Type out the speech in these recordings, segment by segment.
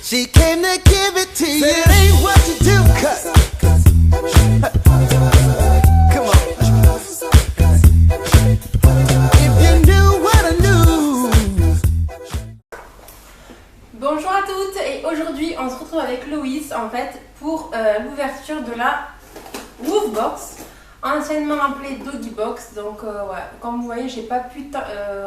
She came to give it to you. It ain't what you do, cuz. Come on. If you knew what I knew. Bonjour à toutes et aujourd'hui on se retrouve avec Loïs en fait pour l'ouverture de la Woofbox, anciennement appelée Doggy Box. Donc ouais, comme vous voyez, j'ai pas pu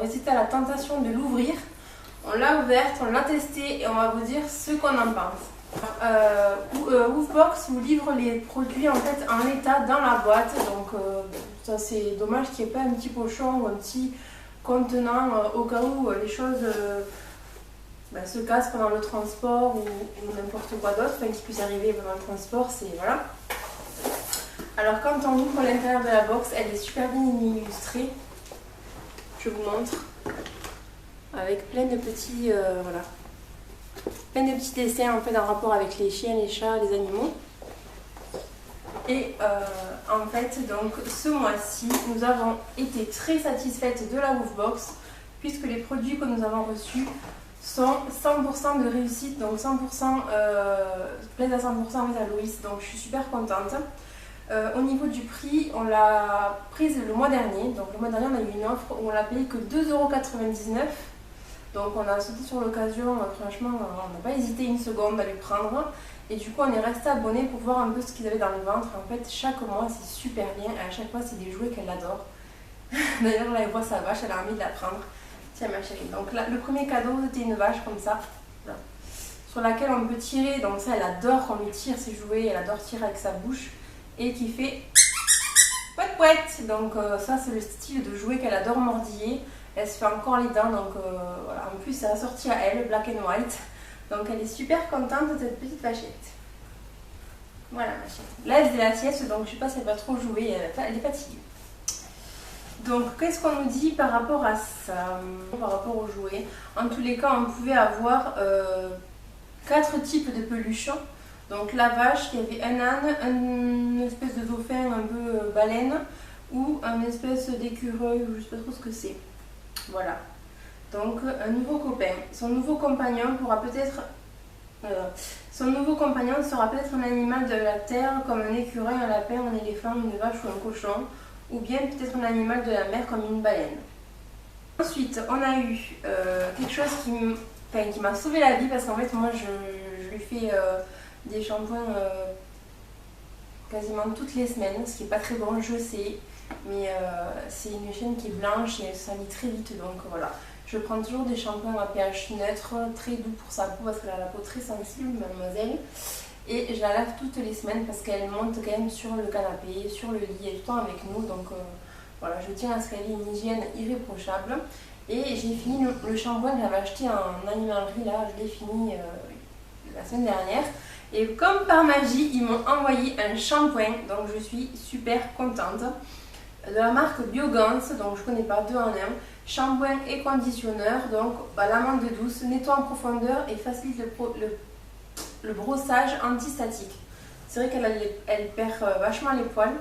résister à la tentation de l'ouvrir. On l'a ouverte, on l'a testée et on va vous dire ce qu'on en pense. Woofbox vous livre les produits en fait en état dans la boîte, donc ça c'est dommage qu'il n'y ait pas un petit pochon ou un petit contenant au cas où les choses se cassent pendant le transport ou n'importe quoi d'autre, enfin, qui puisse arriver pendant le transport, c'est voilà. Alors quand on ouvre l'intérieur de la box, elle est super bien illustrée. Je vous montre. Avec plein de petits plein de petits dessins en fait en rapport avec les chiens, les chats, les animaux. Et en fait donc ce mois-ci nous avons été très satisfaites de la Woofbox puisque les produits que nous avons reçus sont 100% de réussite, donc 100% plaisent à 100% à Loïs, donc je suis super contente. Au niveau du prix, on l'a prise le mois dernier, donc le mois dernier on a eu une offre où on l'a payé que 2,99 €. Donc on a sauté sur l'occasion, franchement on n'a pas hésité une seconde à les prendre. Et du coup on est resté abonné pour voir un peu ce qu'ils avaient dans le ventre. En fait chaque mois c'est super bien, et à chaque fois c'est des jouets qu'elle adore. D'ailleurs là elle voit sa vache, elle a envie de la prendre. Tiens ma chérie, donc là, le premier cadeau c'était une vache comme ça, là, sur laquelle on peut tirer, donc ça elle adore qu'on lui tire ses jouets, elle adore tirer avec sa bouche, et qui fait pouet pouet. Donc ça c'est le style de jouet qu'elle adore mordiller. Elle se fait encore les dents, donc voilà. En plus c'est assorti à elle, black and white. Donc elle est super contente de cette petite vachette. Voilà ma chérie. Là elle faisait la sieste, donc je sais pas si elle va trop jouer, elle est fatiguée. Donc qu'est-ce qu'on nous dit par rapport à ça, par rapport aux jouets? En tous les cas on pouvait avoir 4 types de peluches. Donc la vache, il y avait un âne, une espèce de dauphin un peu baleine, ou une espèce d'écureuil, je ne sais pas trop ce que c'est. Voilà. Donc un nouveau copain. Son nouveau compagnon pourra peut-être... son nouveau compagnon sera peut-être un animal de la terre comme un écureuil, un lapin, un éléphant, une vache ou un cochon, ou bien peut-être un animal de la mer comme une baleine. Ensuite, on a eu quelque chose qui m'a sauvé la vie, parce qu'en fait moi je lui fais des shampoings quasiment toutes les semaines, ce qui n'est pas très bon, je sais, mais c'est une chienne qui est blanche et elle salit très vite, donc voilà. Je prends toujours des shampoings à pH neutre, très doux pour sa peau, parce qu'elle a la peau très sensible, mademoiselle. Et je la lave toutes les semaines parce qu'elle monte quand même sur le canapé, sur le lit, elle est tout le temps avec nous, donc voilà, je tiens à ce qu'elle ait une hygiène irréprochable. Et j'ai fini le shampoing que j'avais acheté en animalerie, là, je l'ai fini la semaine dernière. Et comme par magie, ils m'ont envoyé un shampoing, donc je suis super contente. De la marque Biogans, donc je connais pas, 2 en 1. Shampoing et conditionneur, donc l'amande douce, nettoie en profondeur et facilite le brossage antistatique. C'est vrai qu'elle perd vachement les poils.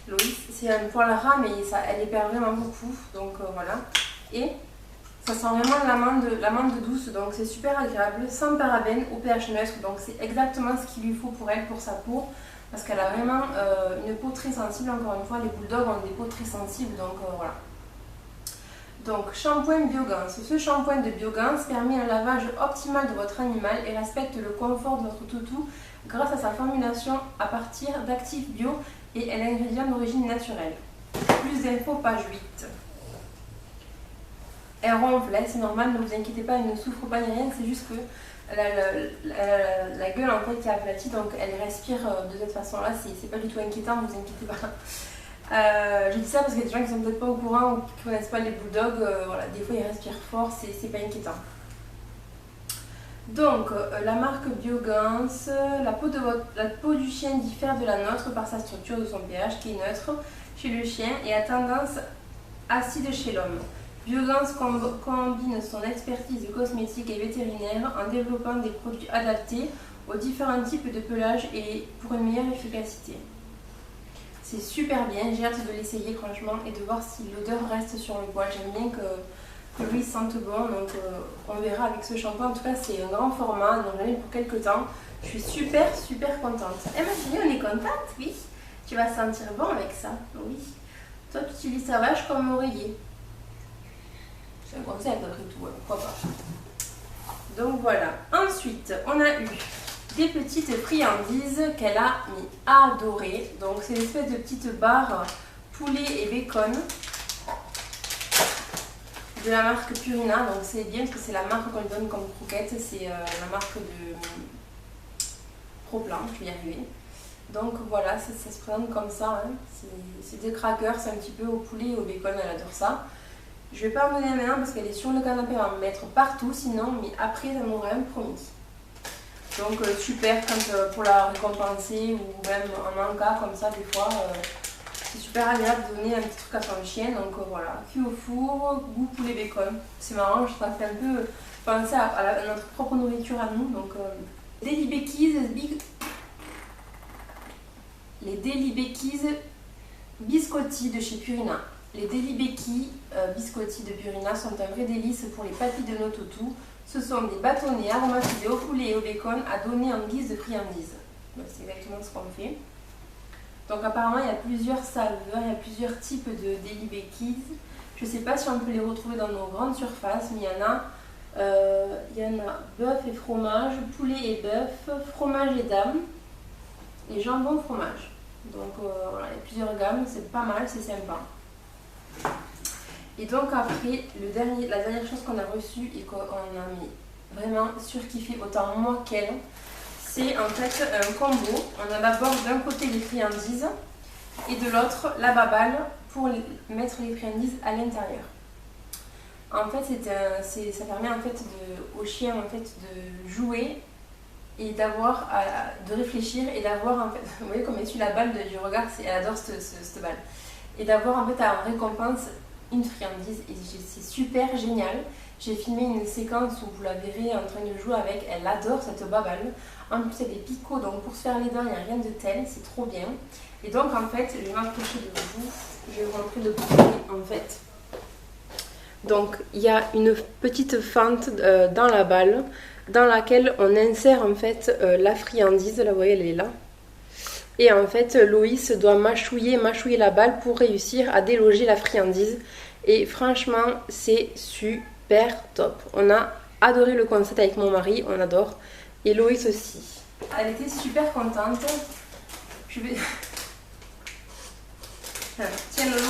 Loïs, c'est un poil ras, mais elle les perd vraiment beaucoup, donc voilà. Et ça sent vraiment l'amande douce, donc c'est super agréable, sans parabènes, au pH neutre, donc c'est exactement ce qu'il lui faut pour elle, pour sa peau, parce qu'elle a vraiment une peau très sensible. Encore une fois, les bulldogs ont des peaux très sensibles, donc voilà. Donc shampoing Biogans. Ce shampoing de Biogans permet un lavage optimal de votre animal et respecte le confort de votre toutou grâce à sa formulation à partir d'actifs bio et l'ingrédient d'origine naturelle. Plus d'infos, page 8. Elle ronfle, c'est normal, ne vous inquiétez pas, elle ne souffre pas ni rien, c'est juste que la gueule en fait est aplatie, donc elle respire de cette façon-là, c'est pas du tout inquiétant, ne vous inquiétez pas. Je dis ça parce qu'il y a des gens qui sont peut-être pas au courant ou qui connaissent pas les bulldogs, voilà, des fois ils respirent fort, c'est pas inquiétant. Donc la marque Biogans, la peau du chien diffère de la nôtre par sa structure de son pH qui est neutre chez le chien et a tendance acide chez l'homme. Biogans combine son expertise cosmétique et vétérinaire en développant des produits adaptés aux différents types de pelage et pour une meilleure efficacité. C'est super bien, j'ai hâte de l'essayer franchement et de voir si l'odeur reste sur le poil. J'aime bien que que Louis sente bon, donc on verra avec ce shampoing. En tout cas, c'est un grand format, donc j'en ai pour quelques temps. Je suis super contente. Eh ma chérie, on est contente, oui. Tu vas sentir bon avec ça, oui. Toi, tu utilises ta vache comme oreiller. C'est un concept après tout, pourquoi pas. Donc voilà. Ensuite, on a eu des petites friandises qu'elle a adorées. Donc c'est une espèce de petites barres poulet et bacon de la marque Purina. Donc c'est bien parce que c'est la marque qu'on lui donne comme croquette. C'est la marque de Pro-Plan, je vais y arriver. Donc voilà, ça se présente comme ça. Hein. C'est des crackers, c'est un petit peu au poulet et au bacon, elle adore ça. Je vais pas en donner maintenant parce qu'elle est sur le canapé, elle va me mettre partout sinon, mais après ça m'aurait même promis. Donc super quand, pour la récompenser ou même en cas comme ça des fois. C'est super agréable de donner un petit truc à son chien. Donc voilà, cuit au four, goût poulet bacon. C'est marrant, ça fait un peu penser à notre propre nourriture à nous. Donc Daily Beckies les Daily Beckies biscotti de chez Purina. Les Daily Beckies biscotti de Purina sont un vrai délice pour les papilles de nos toutous. Ce sont des bâtonnets aromatisés au poulet et au bacon à donner en guise de friandises. C'est exactement ce qu'on fait. Donc apparemment il y a plusieurs saveurs, il y a plusieurs types de Daily Beckies. Je ne sais pas si on peut les retrouver dans nos grandes surfaces, mais il y en a bœuf et fromage, poulet et bœuf, fromage et dame et jambon fromage. Donc voilà, il y a plusieurs gammes, c'est pas mal, c'est sympa. Et donc après, la dernière chose qu'on a reçue et qu'on a vraiment surkiffé autant moi qu'elle, c'est en fait un combo. On a d'abord d'un côté les friandises et de l'autre la baballe pour mettre les friandises à l'intérieur. En fait, ça permet en fait au chien en fait de jouer et d'avoir de réfléchir et d'avoir en fait, vous voyez comme elle suit la balle du regard, elle adore cette balle, et d'avoir en fait en récompense une friandise et c'est super génial. J'ai filmé une séquence où vous la verrez en train de jouer avec, elle adore cette baballe. En plus, il y a des picots, donc pour se faire les dents, il n'y a rien de tel, c'est trop bien. Et donc, en fait, je vais m'approcher de vous, je vais vous montrer le produit en fait. Donc, il y a une petite fente dans la balle dans laquelle on insère en fait la friandise. Là, vous voyez, elle est là. Et en fait, Loïs doit mâchouiller la balle pour réussir à déloger la friandise. Et franchement, c'est super top. On a adoré le concept avec mon mari, on adore. Et Loïs aussi. Elle était super contente. Je vais... Tiens Lolo.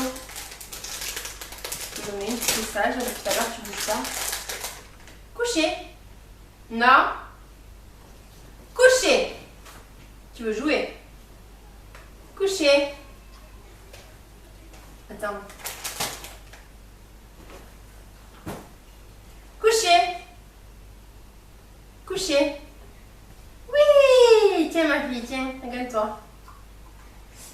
Je vais donner, c'est sage. Tout à l'heure, tu bouges pas. Coucher. Non. Coucher. Tu veux jouer? Coucher. Attends. Coucher. Coucher. Oui. Tiens ma fille, tiens, regarde-toi.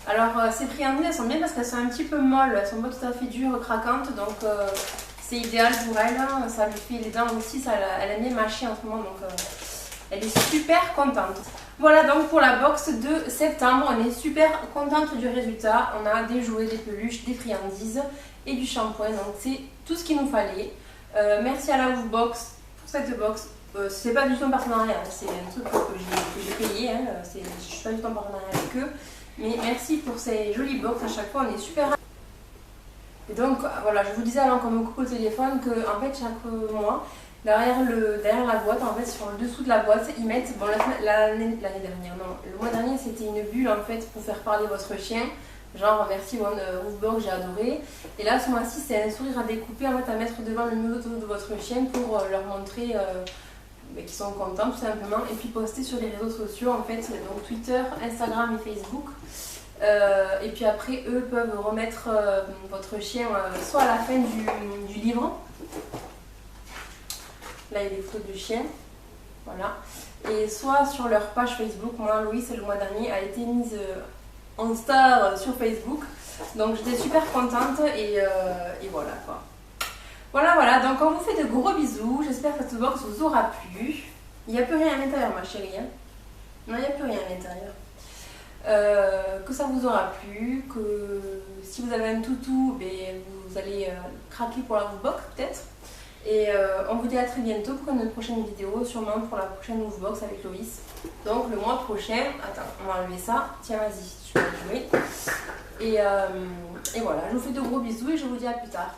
Alors ces friandises, elles sont bien parce qu'elles sont un petit peu molles. Elles sont pas tout à fait dures, craquantes. Donc c'est idéal pour elle. Ça lui fait les dents aussi. Elle aime bien mâcher en ce moment. Donc elle est super contente. Voilà donc pour la box de septembre, on est super contente du résultat. On a des jouets, des peluches, des friandises et du shampoing. Donc c'est tout ce qu'il nous fallait. Merci à la Woofbox pour cette box. C'est pas du tout un partenariat, c'est un truc que j'ai payé. Hein. Je suis pas du tout en partenariat avec eux. Mais merci pour ces jolies box. À chaque fois on est super. Et donc voilà, je vous disais avant qu'on me coupe au téléphone que en fait chaque mois, derrière la boîte, en fait sur le dessous de la boîte, ils mettent, bon l'année dernière, non, le mois dernier c'était une bulle en fait pour faire parler votre chien, genre merci Woofbox, j'ai adoré. Et là ce mois-ci c'est un sourire à découper en fait à mettre devant le museau de votre chien pour leur montrer qu'ils sont contents tout simplement, et puis poster sur les réseaux sociaux en fait, donc Twitter, Instagram et Facebook. Et puis après eux peuvent remettre votre chien soit à la fin du livre. Là, il y a des photos du chien. Voilà. Et soit sur leur page Facebook. Moi, Louise, le mois dernier, a été mise en star sur Facebook. Donc, j'étais super contente et voilà quoi. Voilà. Donc, on vous fait de gros bisous. J'espère que cette box vous aura plu. Il n'y a plus rien à l'intérieur, ma chérie. Hein. Non, il n'y a plus rien à l'intérieur. Que ça vous aura plu. Que si vous avez un toutou, ben, vous allez craquer pour la Woofbox peut-être. Et on vous dit à très bientôt pour une prochaine vidéo, sûrement pour la prochaine Movebox avec Loïs. Donc le mois prochain, attends, on va enlever ça. Tiens, vas-y, je vais le jouer. Et voilà, je vous fais de gros bisous et je vous dis à plus tard.